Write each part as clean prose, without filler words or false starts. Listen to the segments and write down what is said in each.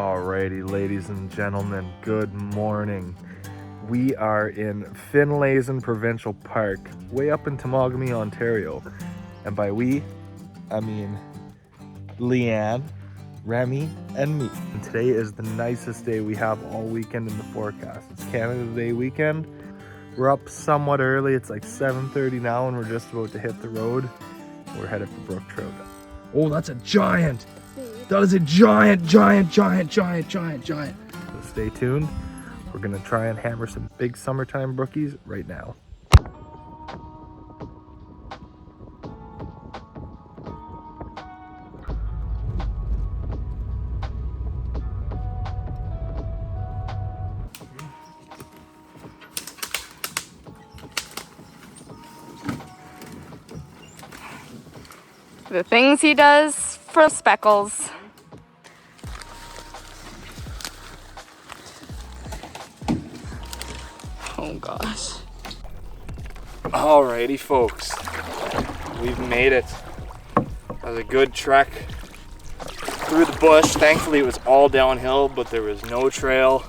Alrighty, ladies and gentlemen, good morning. We are in Finlayson Provincial Park, way up in Temagami, Ontario. And by we, I mean Leanne, Remy, and me. And today is the nicest day we have all weekend in the forecast. It's Canada Day weekend. We're up somewhat early. It's like 7:30 now and we're just about to hit the road. We're headed for Brook Trout. Oh, that's a giant! That is a giant. So stay tuned. We're gonna try and hammer some big summertime brookies right now. The things he does for speckles. Oh gosh. Alrighty folks, we've made it. That was a good trek through the bush. Thankfully it was all downhill, but there was no trail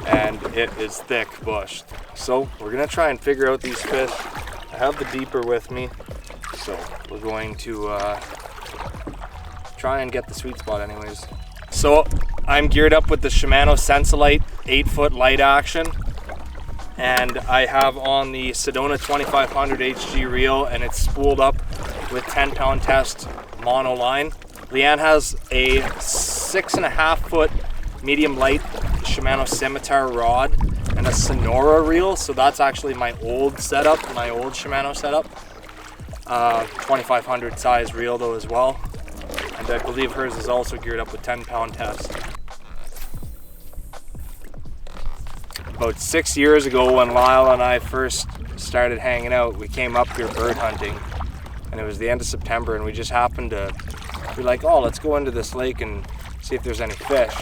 and it is thick bush. So we're gonna try and figure out these fish. I have the deeper with me, so we're going to try and get the sweet spot anyways. So I'm geared up with the Shimano Sensolite 8-foot light action. And I have on the Sedona 2500 HG reel and it's spooled up with 10-pound test mono line. Leanne has a 6.5-foot medium light Shimano Scimitar rod and a Sonora reel. So that's actually my old setup, my old Shimano setup. 2500 size reel though as well. And I believe hers is also geared up with 10-pound test. About 6 years ago when Lyle and I first started hanging out, we came up here bird hunting and it was the end of September and we just happened to, we're like, oh, let's go into this lake and see if there's any fish.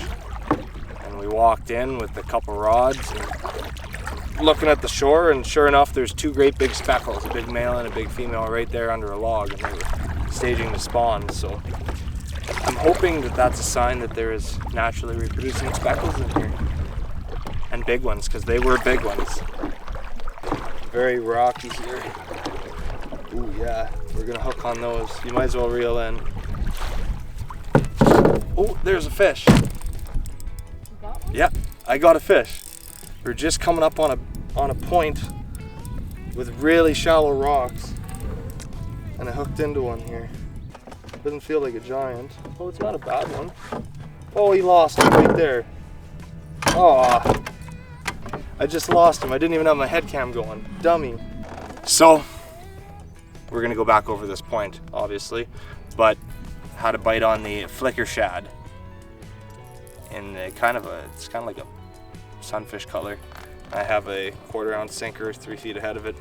And we walked in with a couple rods and looking at the shore, and sure enough there's two great big speckles, a big male and a big female right there under a log, and they were staging to spawn. So I'm hoping that that's a sign that there is naturally reproducing speckles in here. And big ones, because they were big ones. Very rocky here. Ooh yeah, we're gonna hook on those. You might as well reel in. Oh, there's a fish. You got one? Yeah, I got a fish. We're just coming up on a point with really shallow rocks, and I hooked into one here. Doesn't feel like a giant. Oh, it's not a bad one. Oh, he lost it right there. Oh. I just lost him. I didn't even have my head cam going. Dummy. So, we're gonna go back over this point, obviously, but had a bite on the flicker shad. And it's kind of like a sunfish color. I have a 1/4 ounce sinker 3 feet ahead of it.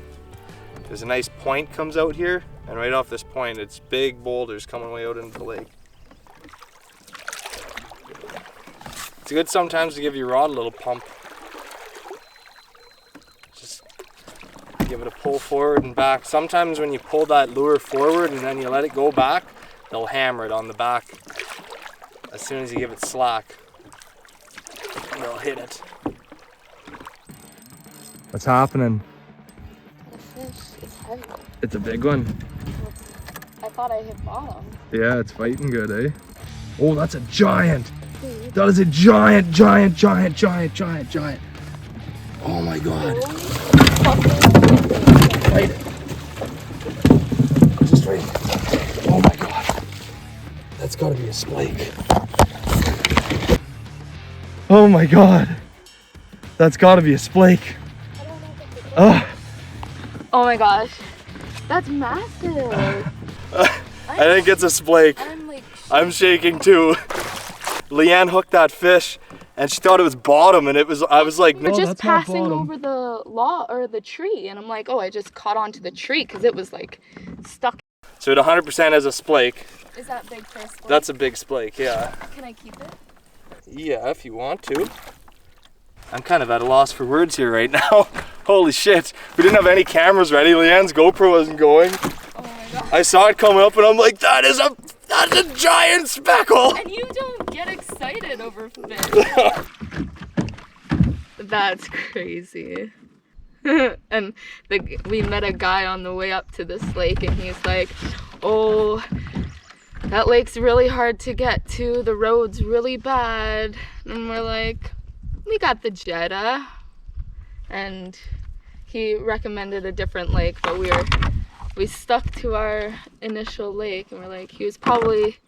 There's a nice point comes out here, and right off this point, it's big boulders coming way out into the lake. It's good sometimes to give your rod a little pump. Give it a pull forward and back. Sometimes when you pull that lure forward and then you let it go back, they'll hammer it on the back. As soon as you give it slack, they'll hit it. What's happening? The fish is heavy. It's a big one. I thought I hit bottom. Yeah, it's fighting good, eh? Oh, that's a giant. That is a giant. Oh my God. Right. Just right. Oh my God. That's gotta be a splake. Oh my God. That's gotta be a splake. Oh my gosh. That's massive. I think it's a splake. I'm shaking too. Leanne hooked that fish and she thought it was bottom, and I was like, no, we're just that's not passing bottom. over the the tree, and I'm like, oh, I just caught onto the tree because it was like stuck. So it 100% is a splake. Is that big for a splake? That's a big splake, yeah. Can I keep it? Yeah, if you want to. I'm kind of at a loss for words here right now. Holy shit. We didn't have any cameras ready. Leanne's GoPro wasn't going. Oh my God. I saw it come up and I'm like, that is a giant speckle. And you don't get excited excited over fish. That's crazy. And we met a guy on the way up to this lake, and he's like, oh, that lake's really hard to get to. The road's really bad. And we're like, we got the Jetta. And he recommended a different lake, but we stuck to our initial lake, and we're like, he was probably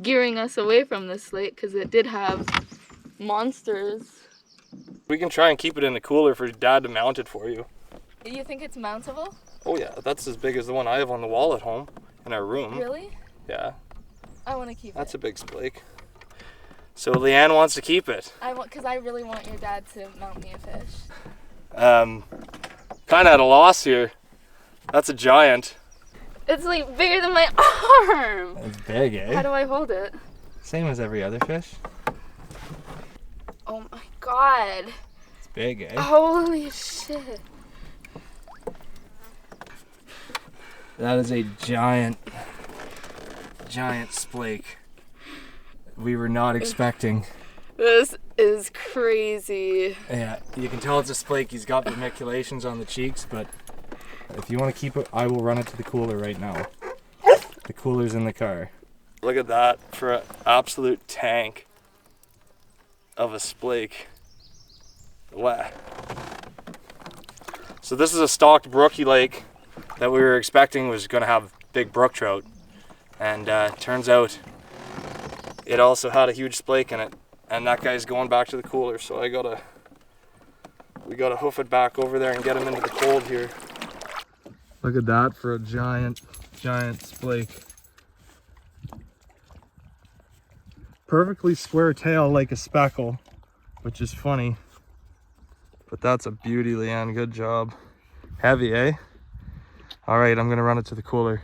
gearing us away from this lake because it did have monsters. We can try and keep it in the cooler for Dad to mount it for you. You think it's mountable? Oh yeah, that's as big as the one I have on the wall at home in our room. Really? Yeah. I want to keep That's it. a big splake. So Leanne wants to keep it. Because I really want your dad to mount me a fish. Kind of at a loss here. That's a giant. It's like bigger than my arm. It's big, eh? How do I hold it? Same as every other fish. Oh my god. It's big, eh? Holy shit. That is a giant splake. We were not expecting. This is crazy. Yeah, you can tell it's a splake. He's got vermiculations on the cheeks, but if you want to keep it, I will run it to the cooler right now. The cooler's in the car. Look at that for an absolute tank of a splake. Wow. So this is a stocked brookie lake that we were expecting was going to have big brook trout, and turns out it also had a huge splake in it, and that guy's going back to the cooler, so we gotta hoof it back over there and get him into the cold here. Look at that for a giant splake. Perfectly square tail like a speckle, which is funny, but that's a beauty, Leanne. Good job. Heavy, eh? All right, I'm gonna run it to the cooler.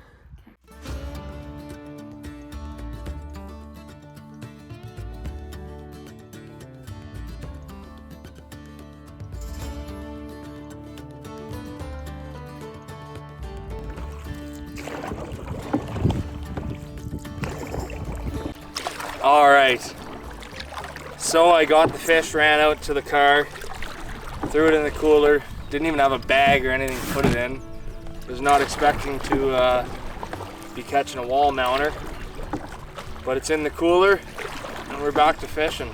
All right, so I got the fish, ran out to the car, threw it in the cooler, didn't even have a bag or anything to put it in. Was not expecting to be catching a wall mounter, but it's in the cooler and we're back to fishing.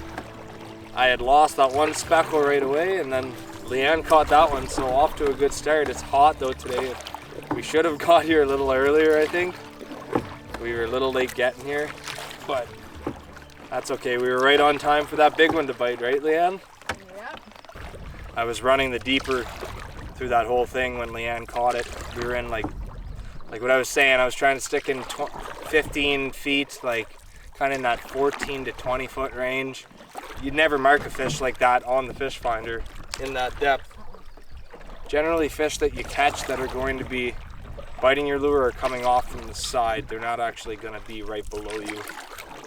I had lost that one speckle right away, and then Leanne caught that one, so off to a good start. It's hot though today. We should have got here a little earlier, I think. We were a little late getting here, but that's okay. We were right on time for that big one to bite, right, Leanne? Yep. I was running the deeper through that whole thing when Leanne caught it. We were in like what I was saying, I was trying to stick in 15 feet, like kind of in that 14 to 20 foot range. You'd never mark a fish like that on the fish finder in that depth. Generally fish that you catch that are going to be biting your lure are coming off from the side. They're not actually going to be right below you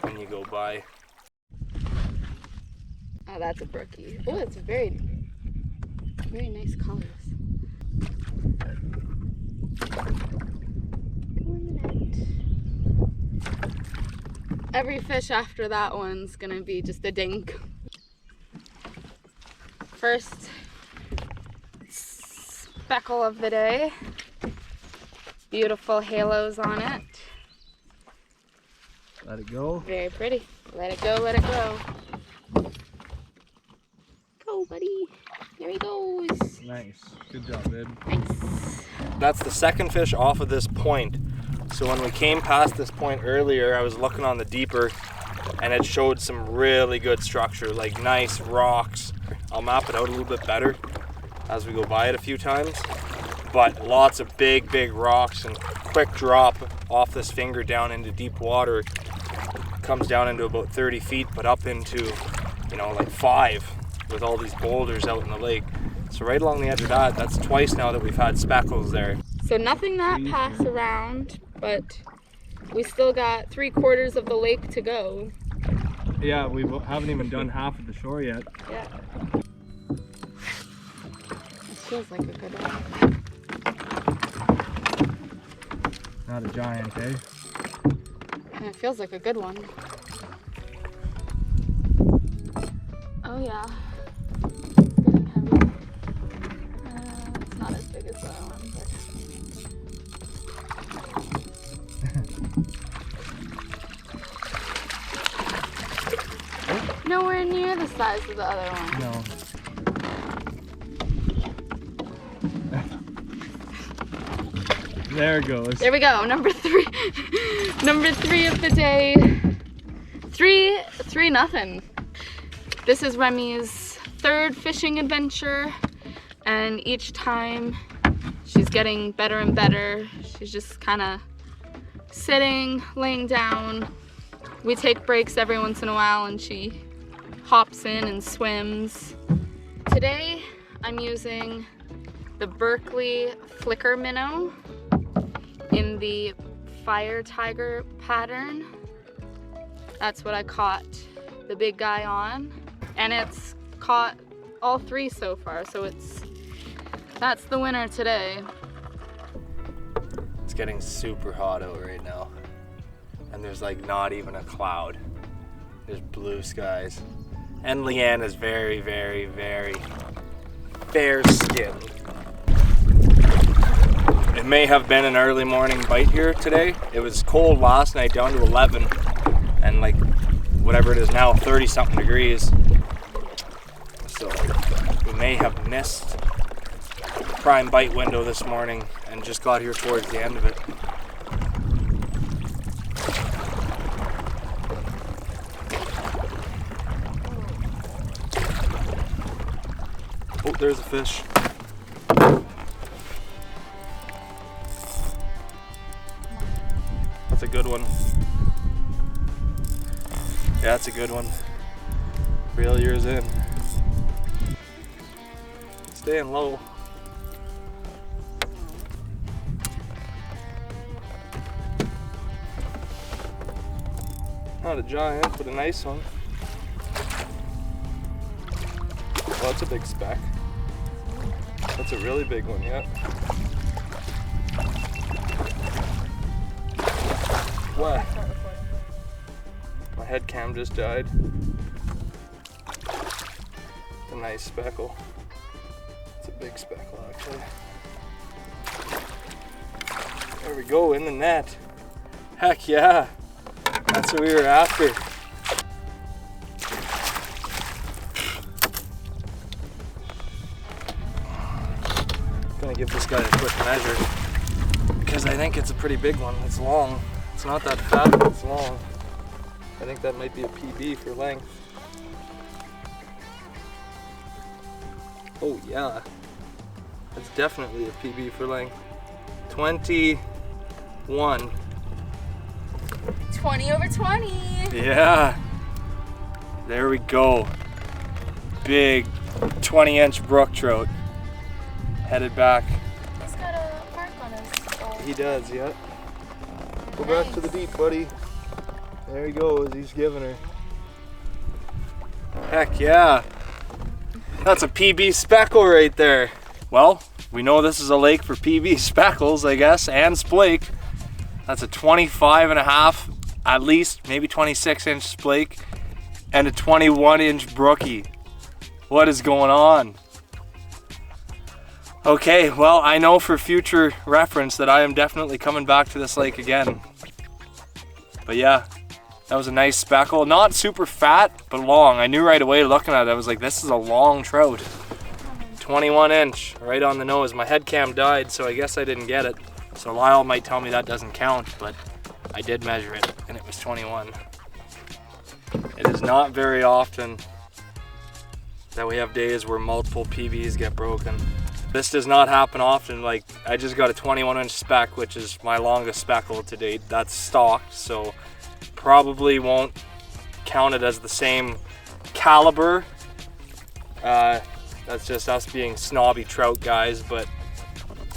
when you go by. Oh, that's a brookie. Oh, it's very nice colors. Every fish after that one's gonna be just a dink. First speckle of the day. Beautiful halos on it. Let it go. Very pretty. Let it go, let it go. Go, buddy. There he goes. Nice. Good job, babe. Nice. That's the second fish off of this point. So when we came past this point earlier, I was looking on the deeper and it showed some really good structure, like nice rocks. I'll map it out a little bit better as we go by it a few times. But lots of big rocks and quick drop off this finger down into deep water. Comes down into about 30 feet, but up into, like 5 with all these boulders out in the lake. So right along the edge of that, that's twice now that we've had speckles there. So nothing that pass around, but we still got 3/4 of the lake to go. Yeah, we haven't even done half of the shore yet. Yeah. It feels like a good one. Not a giant, eh? And it feels like a good one. yeah. Getting heavy. It's not as big as the other one, but... Nowhere near the size of the other one. No. There it goes. There we go, number 3. Number 3 of the day. 3-0. This is Remy's 3rd fishing adventure, and each time she's getting better and better. She's just kind of sitting, laying down. We take breaks every once in a while and she hops in and swims. Today I'm using the Berkeley Flicker Minnow in the Fire Tiger pattern. That's what I caught the big guy on, and it's caught all 3 so far, so that's the winner today. It's getting super hot out right now, and there's like not even a cloud. There's blue skies, and Leanne is very, very, very fair skinned. It may have been an early morning bite here today. It was cold last night, down to 11, and like whatever it is now, 30 something degrees. So we may have missed the prime bite window this morning and just got here towards the end of it. Oh, there's a fish. That's a good one. Yeah, that's a good one. Reel yours in. Staying low. Not a giant, but a nice one. Oh, that's a big speck. That's a really big one, yeah. What? My head cam just died. It's a nice speckle. It's a big speckle, actually. There we go, in the net. Heck yeah. That's what we were after. Gonna give this guy a quick measure because I think it's a pretty big one. It's long. It's not that fat, but it's long. I think that might be a PB for length. Oh yeah, that's definitely a PB for length. 21. 20 over 20. Yeah, there we go. Big 20-inch brook trout. Headed back. He's got a mark on his skull. He does, yeah. Go back to the deep, buddy. There he goes, he's giving her. Heck yeah. That's a PB speckle right there. Well, we know this is a lake for PB speckles, I guess, and splake. That's a 25.5, at least, maybe 26-inch splake, and a 21-inch brookie. What is going on? Okay, well, I know for future reference that I am definitely coming back to this lake again. But yeah, that was a nice speckle. Not super fat, but long. I knew right away looking at it, I was like, this is a long trout. 21-inch, right on the nose. My head cam died, so I guess I didn't get it. So Lyle might tell me that doesn't count, but I did measure it, and it was 21. It is not very often that we have days where multiple PBs get broken. This does not happen often. Like, I just got a 21-inch speck, which is my longest speckle to date. That's stocked, so probably won't count it as the same caliber. That's just us being snobby trout guys, but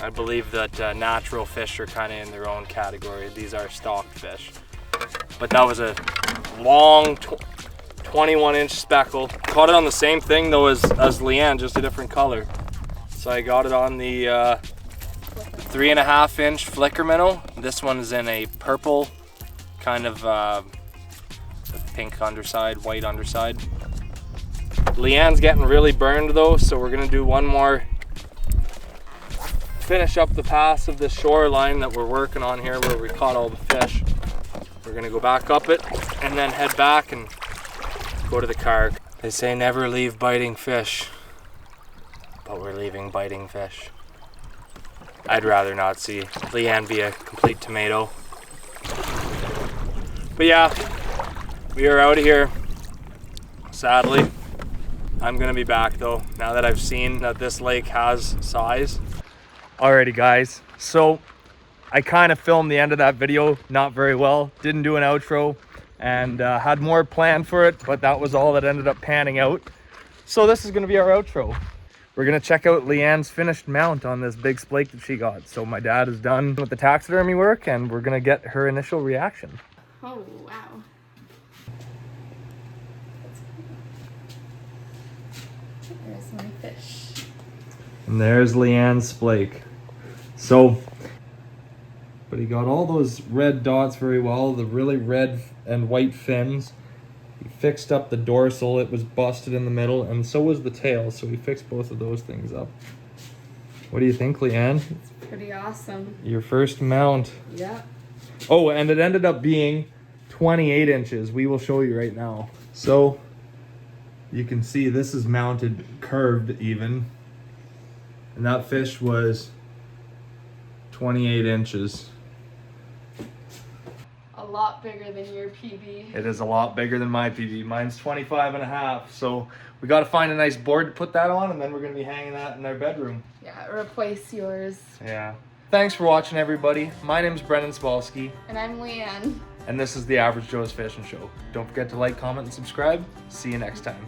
I believe that natural fish are kind of in their own category. These are stocked fish. But that was a long 21-inch speckle. Caught it on the same thing though as Leanne, just a different color. So I got it on the 3.5-inch flicker minnow. This one is in a purple, kind of pink underside, white underside. Leanne's getting really burned though, so we're gonna do one more, finish up the pass of the shoreline that we're working on here where we caught all the fish. We're gonna go back up it and then head back and go to the car. They say never leave biting fish, but we're leaving biting fish. I'd rather not see Leanne be a complete tomato. But yeah, we are out of here, sadly. I'm gonna be back though, now that I've seen that this lake has size. Alrighty guys, so I kind of filmed the end of that video not very well. Didn't do an outro and had more planned for it, but that was all that ended up panning out. So this is gonna be our outro. We're gonna check out Leanne's finished mount on this big splake that she got. So my dad is done with the taxidermy work and we're gonna get her initial reaction. Oh, wow. There's my fish. And there's Leanne's splake. So, but he got all those red dots very well, the really red and white fins. He fixed up the dorsal, it was busted in the middle, and so was the tail, so he fixed both of those things up. What do you think, Leanne? It's pretty awesome. Your first mount. Yeah. Oh, and it ended up being 28 inches. We will show you right now. So, you can see this is mounted curved even. And that fish was 28 inches. A lot bigger than your PB. It is a lot bigger than my PB. Mine's 25 and a half. So we got to find a nice board to put that on, and then we're going to be hanging that in our bedroom. Yeah, replace yours. Yeah. Thanks for watching, everybody. My name's Brendan Spolsky. And I'm Leanne. And this is the Average Joe's Fishing Show. Don't forget to like, comment, and subscribe. See you next time.